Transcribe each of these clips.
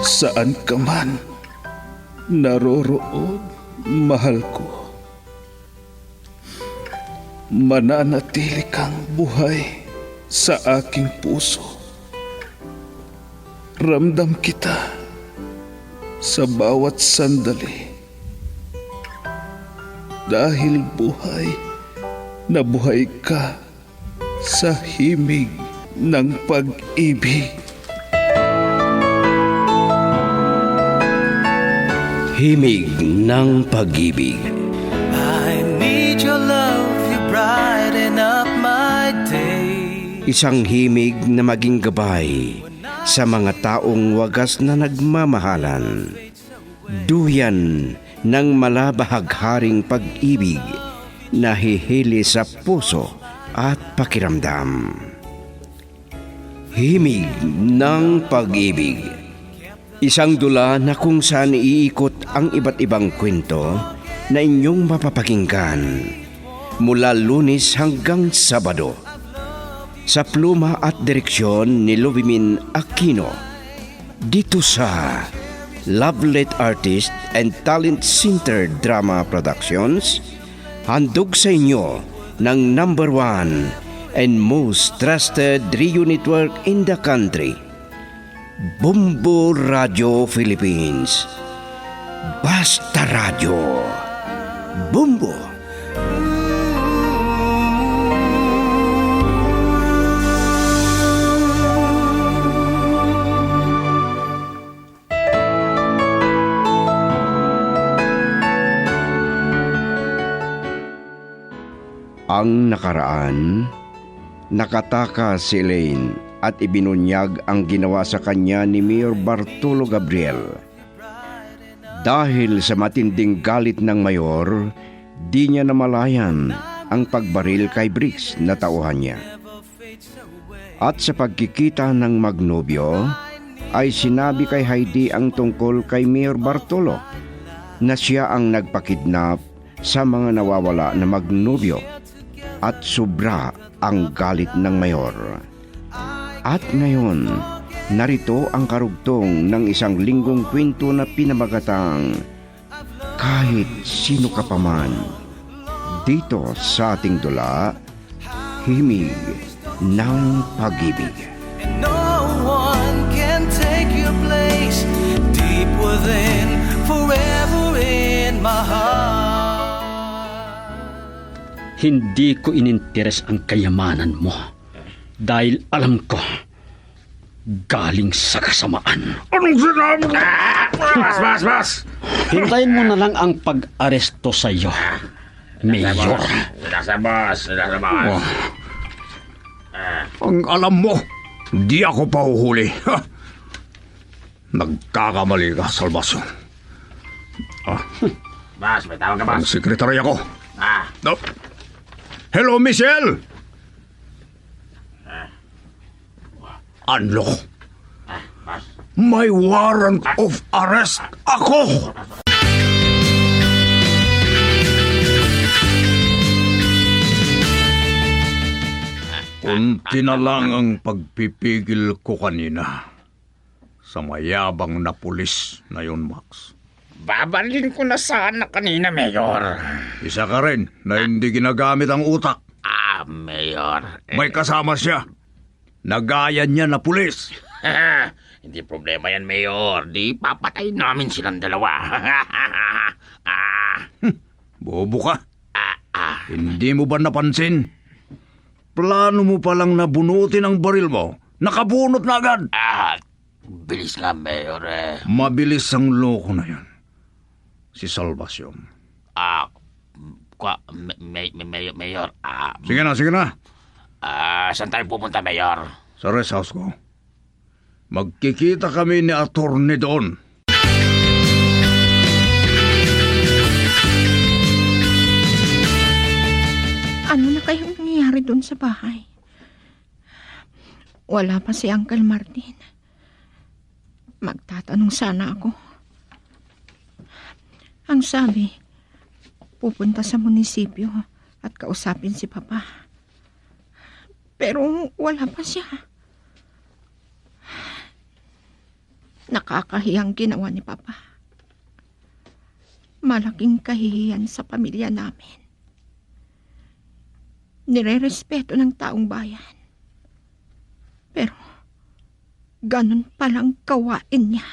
Saan ka man naroroon, mahal ko, mananatili kang buhay sa aking puso. Ramdam kita sa bawat sandali. Dahil buhay na buhay ka sa himig ng pag-ibig. Himig ng pag-ibig. I need your love, you brighten up my day. Isang himig na maging gabay sa mga taong wagas na nagmamahalan. Duyan ng malabahagharing pag-ibig na hihili sa puso at pakiramdam. Himig ng pag-ibig. Isang dula na kung saan iikot ang iba't ibang kwento na inyong mapapakinggan mula Lunes hanggang Sabado sa pluma at direksyon ni Lubimin Aquino dito sa Lovelet Artist and Talent Center Drama Productions. Handog sa inyo ng number 1 and most trusted radio network in the country, Bumbo Radio Philippines. Basta Radio. Bumbo. Ang nakaraan, nakataka si Elaine at ibinunyag ang ginawa sa kanya ni Mayor Bartolo Gabriel. Dahil sa matinding galit ng mayor, di niya namalayan ang pagbaril kay Briggs na tauhan niya. At sa pagkikita ng magnobyo, ay sinabi kay Heidi ang tungkol kay Mayor Bartolo na siya ang nagpakidnap sa mga nawawala na magnobyo. At sobra ang galit ng mayor. At ngayon, narito ang karugtong ng isang linggong kwento na pinamagatang Kahit Sino Ka Pa Man. Dito sa ating dula, Himig ng Pag-ibig. And no one can take your place deep within, forever in my heart. Hindi ko ininteres ang kayamanan mo dahil alam ko galing sa kasamaan. Anong sinabi mo? Bas! Hintayin mo na lang ang pag-aresto sa iyo, Mayor. Nasa boss. Oh. Ang alam mo, di ako pahuhuli. Nagkakamali ka, Salvacion. Boss, may tawag ka, Ang boss. sekretary ako. No. Hello, Michelle! Ano? Boss. May warrant of arrest ako! Kunti na lang ang pagpipigil ko kanina sa mayabang na pulis na yun, Max. Babalin ko na sana kanina, Mayor. Isa ka rin na hindi ginagamit ang utak. Mayor. May kasama siya. Nagaya niya na pulis. Hindi problema yan, Mayor. Di papatay namin silang dalawa. Bobo ka. Hindi mo ba napansin? Plano mo palang nabunutin ang baril mo. Nakabunot na agad. Bilis nga, Mayor. Mabilis ang loko na yan. Si Salvacion. Mayor. Sige na. Saan tayo pupunta, Mayor? Sa rest house ko. Magkikita kami ni attorney doon. Ano na kayong nangyayari doon sa bahay? Wala pa si Uncle Martin. Magtatanong sana ako. Ang sabi, pupunta sa munisipyo at kausapin si Papa. Pero wala pa siya. Nakakahiyang ginawa ni Papa. Malaking kahihiyan sa pamilya namin. Nire-respeto ng taong bayan. Pero, ganun palang gawain niya.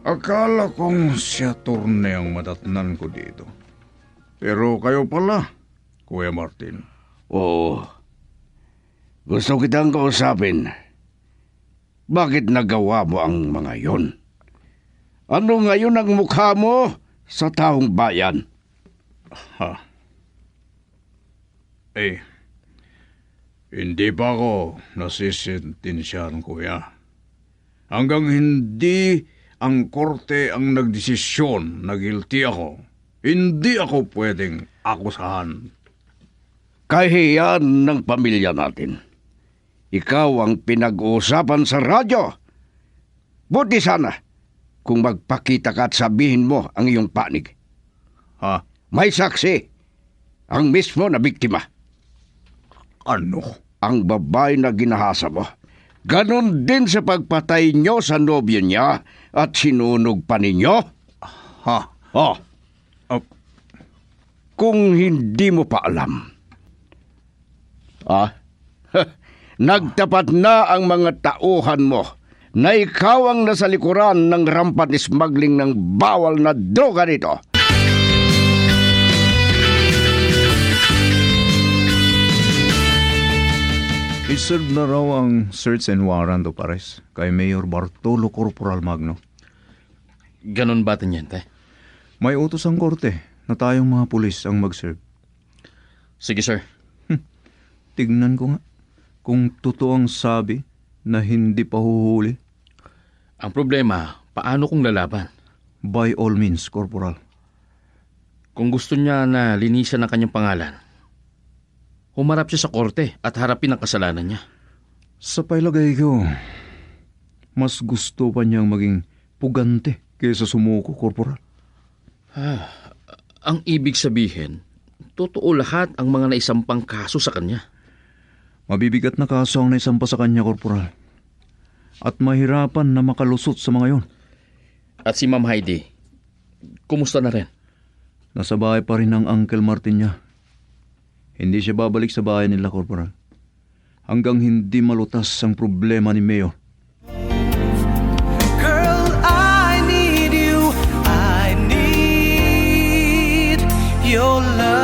Akala kong siya turne ang matatnan ko dito. Pero kayo pala, Kuya Martin. Oo. Gusto kitang kausapin. Bakit nagawa mo ang mga yon? Ano ngayon ang mukha mo sa taong bayan? Ha? Hindi pa ako nasisintensyahan, Kuya. Hanggang hindi ang korte ang nagdesisyon na guilty ako, hindi ako pwedeng akusahan. Kahiyan ng pamilya natin. Ikaw ang pinag-uusapan sa radyo. Buti sana kung magpakita ka at sabihin mo ang iyong panig. Ha? May saksi, ang mismo na biktima. Ano? Ang babae na ginahasa mo. Ganon din sa pagpatay nyo sa nobyo niya at sinunog pa ninyo. Ha? Oh, kung hindi mo pa alam. Nagtapat na ang mga tauhan mo na ikaw ang nasa likuran ng rampant smuggling ng bawal na droga dito. Iserve na raw ang search and warrant o pares kay Mayor Bartolo Corporal Magno. Ganon ba, Teniente? May utos ang korte na tayong mga pulis ang mag-serve. Sige, sir. Tignan ko nga kung totoo ang sabi na hindi pa huhuli. Ang problema, paano kung lalaban? By all means, Corporal. Kung gusto niya na linisan ang kanyang pangalan, humarap siya sa korte at harapin ang kasalanan niya. Sa pailagay ko, mas gusto pa niyang maging pugante kaysa sumuko, Corporal. Ang ibig sabihin, totoo lahat ang mga naisampang kaso sa kanya. Mabibigat na kaso ang naisampa sa kanya, Corporal. At mahirapan na makalusot sa mga yon. At si Ma'am Heidi, kumusta na rin? Nasa bahay pa rin ang Uncle Martin niya. Hindi siya babalik sa bahay nila, Corporal. Hanggang hindi malutas ang problema ni Mayor. Girl, I need you. I need your love.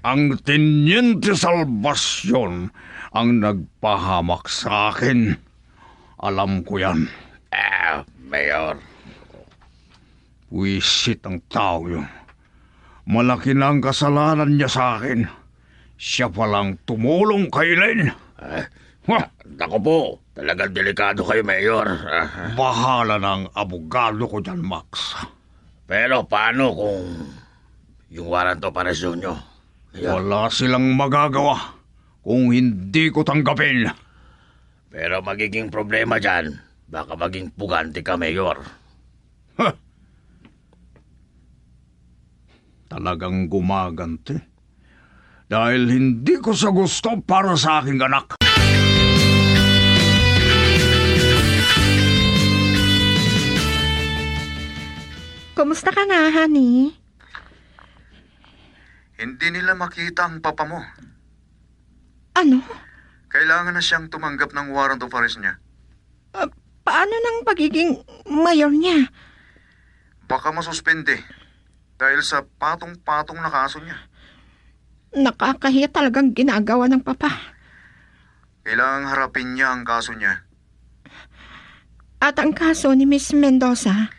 Ang Teniente Salvacion ang nagpahamak sa akin. Alam ko yan. Mayor. Wisit ang tao yun. Malaki na ang kasalanan niya sa akin. Siya palang tumulong kay Len. Naku po, talagang delikado kayo, Mayor. Bahala ng abogado ko dyan, Max. Pero paano kung yung warrant o operasyon nyo? Wala silang magagawa kung hindi ko tanggapin. Pero magiging problema dyan, baka maging pugante ka, Mayor. Talagang gumagante. Dahil hindi ko sa gusto para sa aking anak. Kumusta ka na, honey? Hindi nila makita ang papa mo. Ano? Kailangan na siyang tumanggap ng warrant of arrest niya. Paano ng pagiging mayor niya? Baka masuspende dahil sa patong-patong na kaso niya. Nakakahiya talagang ginagawa ng papa. Kailangang harapin niya ang kaso niya. At ang kaso ni Miss Mendoza?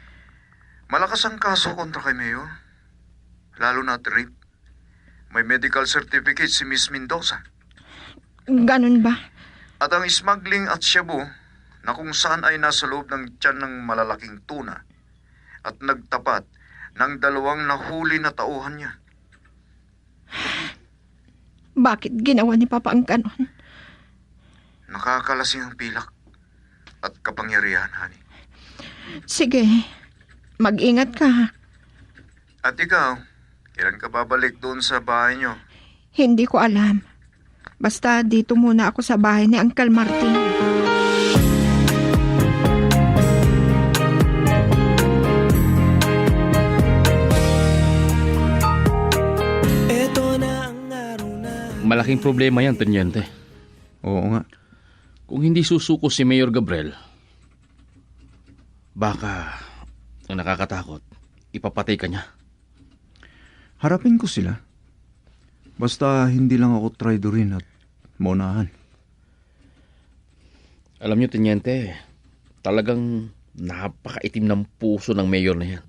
Malakas ang kaso kontra kay Mayor. Lalo na rape. May medical certificate si Miss Mendoza. Ganun ba? At ang smuggling at shabu na kung saan ay nasa loob ng tiyan ng malalaking tuna at nagtapat ng 2 nahuli na tauhan niya. Bakit ginawa ni Papa ang ganon? Nakakalasing ang pilak at kapangyarihan, honey. Sige, mag-ingat ka. Ha? At ikaw, kailan ka babalik doon sa bahay niyo? Hindi ko alam. Basta dito muna ako sa bahay ni Uncle Martin. Malaking problema yan, Teniente. Oo nga. Kung hindi susuko si Mayor Gabriel, baka, ang nakakatakot, ipapatay ka niya. Harapin ko sila. Basta hindi lang ako traidorin at maunahan. Alam niyo, Teniente, talagang napakaitim ng puso ng mayor na yan.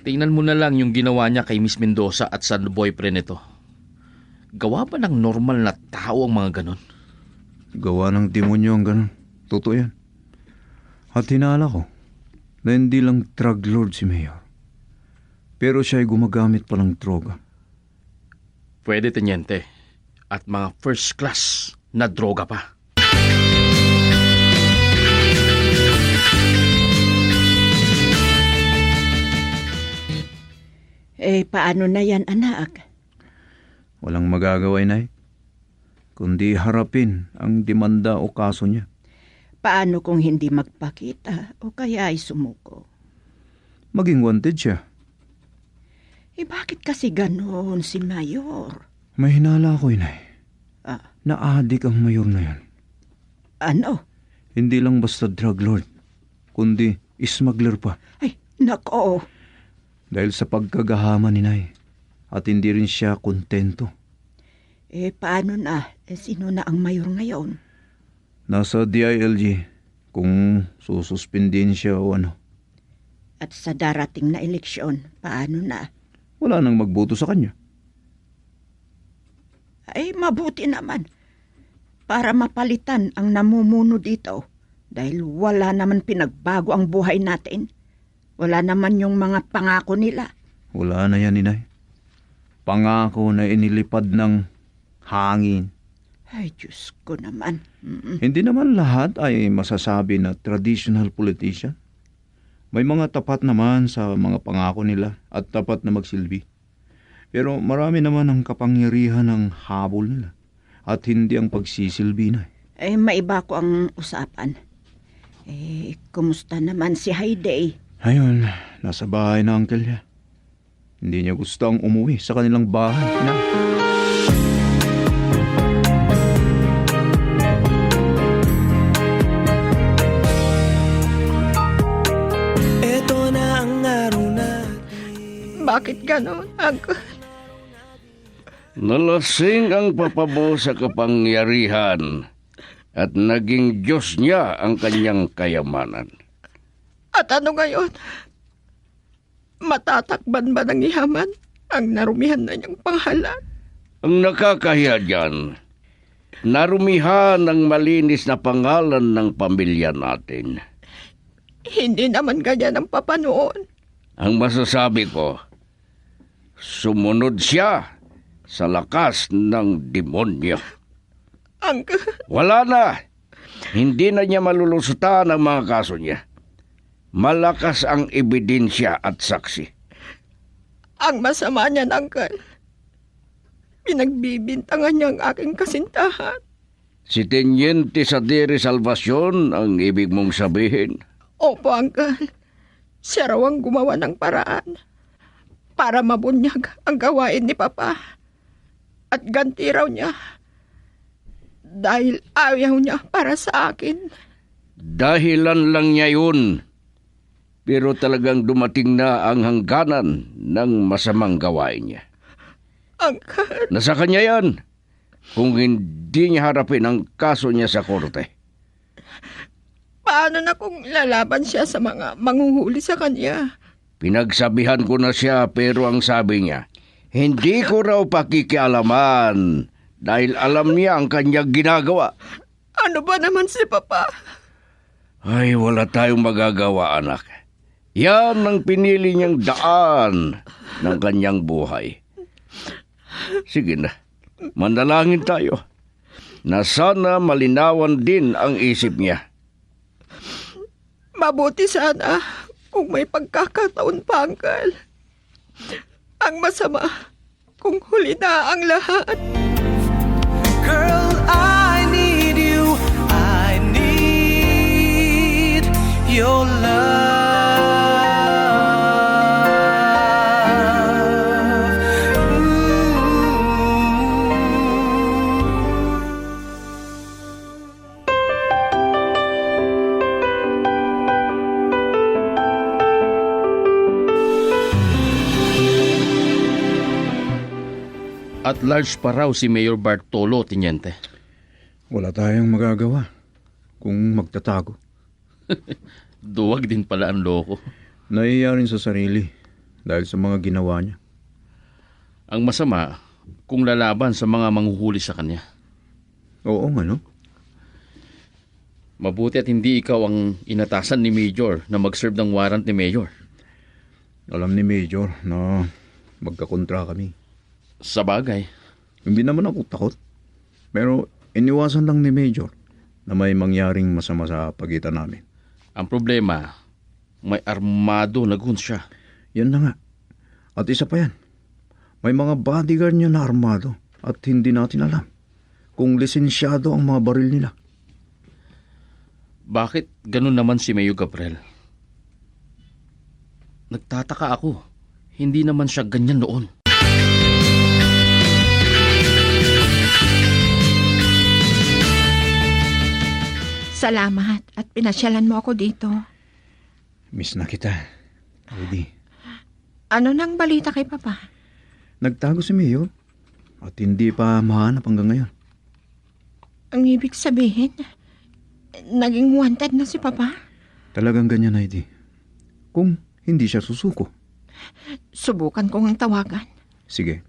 Tingnan mo na lang yung ginawa niya kay Miss Mendoza at sa boyfriend nito. Gawa ba ng normal na tao ang mga ganon? Gawa ng demonyo ang ganun. Totoo yan. At hinala ko na hindi lang drug lord si Mayor. Pero siya ay gumagamit pa ng droga. Pwede, Teniente. At mga first class na droga pa. Paano na yan, anak? Walang magagawa, Inay. Kundi harapin ang demanda o kaso niya. Paano kung hindi magpakita o kaya ay sumuko? Maging wanted siya. Bakit kasi ganoon si Mayor? May hinala ako, Inay. Ah, Na-addict ang Mayor na yan. ano? Hindi lang basta drug lord, kundi smuggler pa. Ay, nako. Dahil sa pagkagahaman ni Nay. At hindi rin siya kontento. Paano na? Sino na ang mayor ngayon? Nasa DILG kung sususpindin siya o ano. At sa darating na eleksyon, paano na? Wala nang magboto sa kanya. Mabuti naman. Para mapalitan ang namumuno dito. Dahil wala naman pinagbago ang buhay natin. Wala naman yung mga pangako nila. Wala na yan, Inay. Pangako na inilipad ng hangin. Ay, Diyos ko naman. Hindi naman lahat ay masasabi na traditional politician. May mga tapat naman sa mga pangako nila at tapat na magsilbi. Pero marami naman ang kapangyarihan ng habol nila at hindi ang pagsisilbi na. Maiba ko ang usapan. Kumusta naman si Hayday? Ayun, nasa bahay na uncle niya. Hindi niya gustong umuwi sa kanilang bahay na. Bakit ganon, Uncle? Nalasing ang papabo sa kapangyarihan at naging Diyos niya ang kanyang kayamanan. At ano ngayon? Matatakban ba ng yaman ang narumihan na niyang pangalan? Ang nakakahiya dyan, narumihan ang malinis na pangalan ng pamilya natin. Hindi naman ganyan ang papa noon. Ang masasabi ko, sumunod siya sa lakas ng demonyo. Uncle, Wala na. Hindi na niya malulusutan ang mga kaso niya. Malakas ang ebidensya at saksi. ang masama niya, Uncle. Pinagbibintangan niya ang aking kasintahan. Si Teniente Sadiri Salvacion ang ibig mong sabihin. Opo, Uncle. Siya raw ang gumawa ng paraan para mabunyag ang gawain ni Papa. At ganti raw niya dahil ayaw niya para sa akin. Dahilan lang niya yun. Pero talagang dumating na ang hangganan ng masamang gawain niya. Uncle, Nasa kanya yan. Kung hindi niya harapin ang kaso niya sa korte. paano na kung lalaban siya sa mga manghuhuli sa kanya? Pinagsabihan ko na siya pero ang sabi niya, Hindi ko raw pakikialaman dahil alam niya ang kanyang ginagawa. Ano ba naman si Papa? Ay, wala tayong magagawa, anak. Yan ang pinili niyang daan ng kanyang buhay. Sige na, manalangin tayo na sana malinawan din ang isip niya. Mabuti sana kung may pagkakataon pa, Uncle. Ang masama kung huli na ang lahat. Girl, I need you. I need your love. At large pa raw si Mayor Bartolo, Teniente. Wala tayong magagawa kung magtatago. Duwag din pala ang loko. Nahiya rin sa sarili dahil sa mga ginawa niya. Ang masama, kung lalaban sa mga manghuhuli sa kanya. Oo nga, no? Mabuti at hindi ikaw ang inatasan ni Major na mag-serve ng warrant ni Mayor. Alam ni Major na magkakontra kami. Sa bagay, Hindi naman ako takot. Pero iniwasan lang ni Major na may mangyaring masama sa pagitan namin. ang problema, may armado na guns siya. Yan na nga. At isa pa yan. May mga bodyguard niya na armado at hindi natin alam kung lisensyado ang mga baril nila. Bakit ganun naman si Mayo Gabriel? Nagtataka ako. Hindi naman siya ganyan noon. Salamat at pinasyalan mo ako dito. Miss na kita, Rudy. Ano nang balita kay Papa? Nagtago si Mayor at hindi pa mahanap hanggang ngayon. Ang ibig sabihin, naging wanted na si Papa? Talagang ganyan, Heidi. Kung hindi siya susuko. Subukan kong ang tawagan. Sige,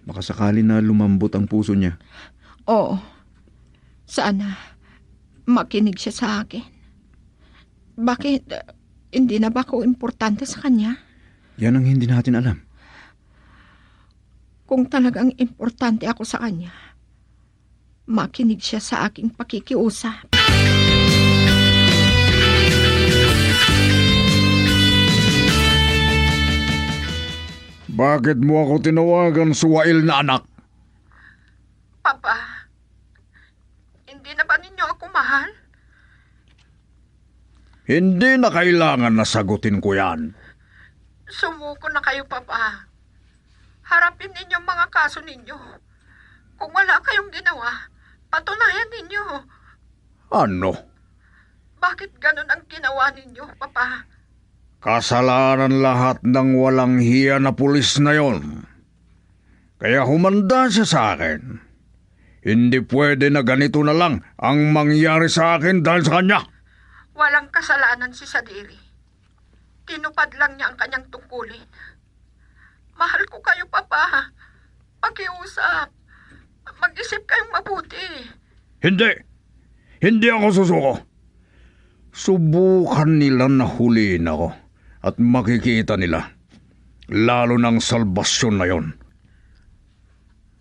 makasakali na lumambot ang puso niya. Oo. Sana makinig siya sa akin. Bakit hindi na ba ako importante sa kanya? Yan ang hindi natin alam. Kung talagang importante ako sa kanya, makinig siya sa aking pakikiusap. Bakit mo ako tinawagan, suwail na anak? Papa, hindi na ba ninyo ako mahal? Hindi na kailangan na sagutin ko yan. Sumuko na kayo, Papa. Harapin ninyo ang mga kaso ninyo. Kung wala kayong ginawa, patunayan ninyo. Ano? Bakit ganun ang ginawa ninyo, Papa? Kasalanan lahat ng walang hiya na pulis na yon. Kaya humanda siya sa akin. Hindi pwede na ganito na lang ang mangyari sa akin dahil sa kanya. Walang kasalanan si Sadiri. Tinupad lang niya ang kanyang tungkulin. Mahal ko kayo, Papa. Pakiusap. Mag-isip kayong mabuti. Hindi. Hindi ako susuko. Subukan nila na huliin ako at makikita nila. Lalo ng salbasyon na yon.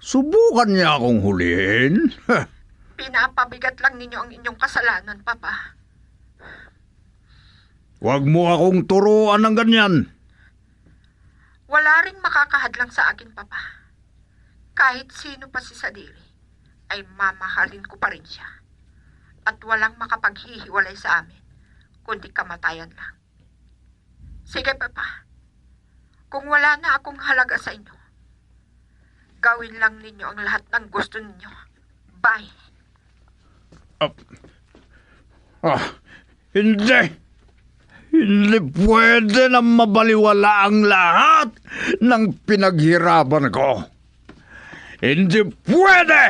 Subukan niya akong huliin. Pinapabigat lang ninyo ang inyong kasalanan, Papa. Huwag mo akong turuan ng ganyan. Wala ring makakahadlang sa akin, Papa. Kahit sino pa si Sadiri, ay mamahalin ko pa rin siya. At walang makapaghihiwalay sa amin, kundi kamatayan lang. Sige, Papa. Kung wala na akong halaga sa inyo, gawin lang ninyo ang lahat ng gusto ninyo. Bye. Hindi. Hindi pwede na mabaliwala ang lahat ng pinaghirapan ko. Hindi pwede!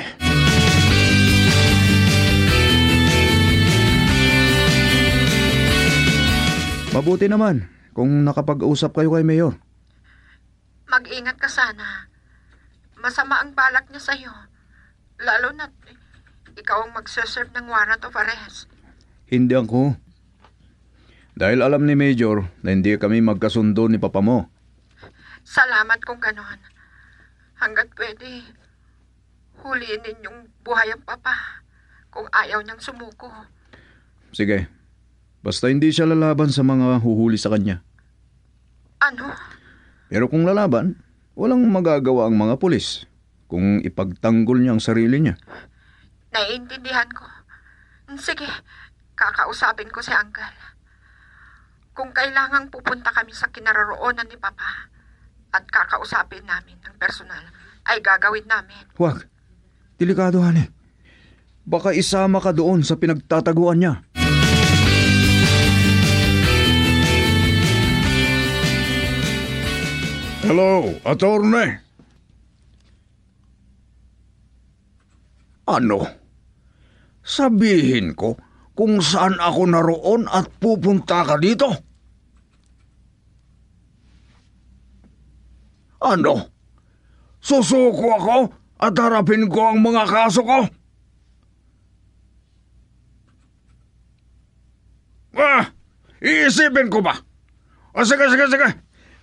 Mabuti naman kung nakapag-usap kayo kay Mayor. Mag-ingat ka sana Masama ang balak niya sa'yo. Lalo na ikaw ang magsaserve ng warrant of arrest. Hindi ako. Dahil alam ni Major na hindi kami magkasundo ni Papa mo. Salamat kung ganon. Hanggat pwede, huliin ninyong buhay ang papa kung ayaw niyang sumuko. Sige, basta hindi siya lalaban sa mga huhuli sa kanya. Ano? Pero kung lalaban, walang magagawa ang mga pulis kung ipagtanggol niya ang sarili niya. Naiintindihan ko. Sige, kakausapin ko si Uncle. Kung kailangang pupunta kami sa kinaroroonan ni Papa at kakausapin namin ng personal, ay gagawin namin. Huwag. Delikado, Hane. Baka isama ka doon sa pinagtataguan niya. Hello, attorney. Ano? Sabihin ko kung saan ako naroon at pupunta ka dito? Ano? Susuko ako at harapin ko ang mga kaso ko? Iisipin ko ba? Sige.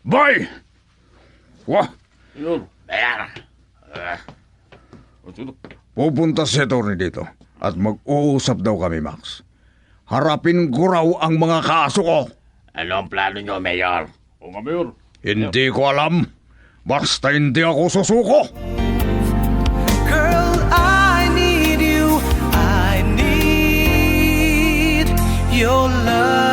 Bye! Wah! Yun, bayaran. Pupunta si attorney dito at mag-uusap daw kami, Max. Harapin ko raw ang mga kaso ko. Ano ang plano nyo, Mayor? O nga, Mayor. Hindi ko alam. Basta hindi ako susuko. Girl, I need you. I need your love.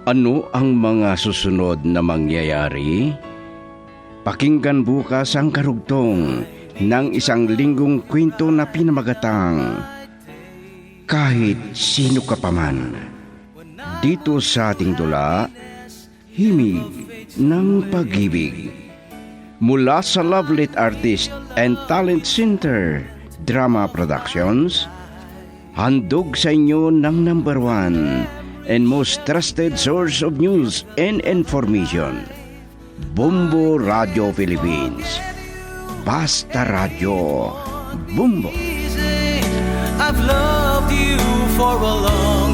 Ano ang mga susunod na mangyayari? Pakinggan bukas ang karugtong ng isang linggong kwento na pinamagatang Kahit Sino Ka Pa Man. Dito sa ating dula, Himig ng Pag-ibig. Mula sa Lovelit Artist and Talent Center, Drama Productions, handog sa inyo ng number 1 and most trusted source of news and information, Bumbo Radio Philippines. Basta Radio Bumbo. I've loved you for a long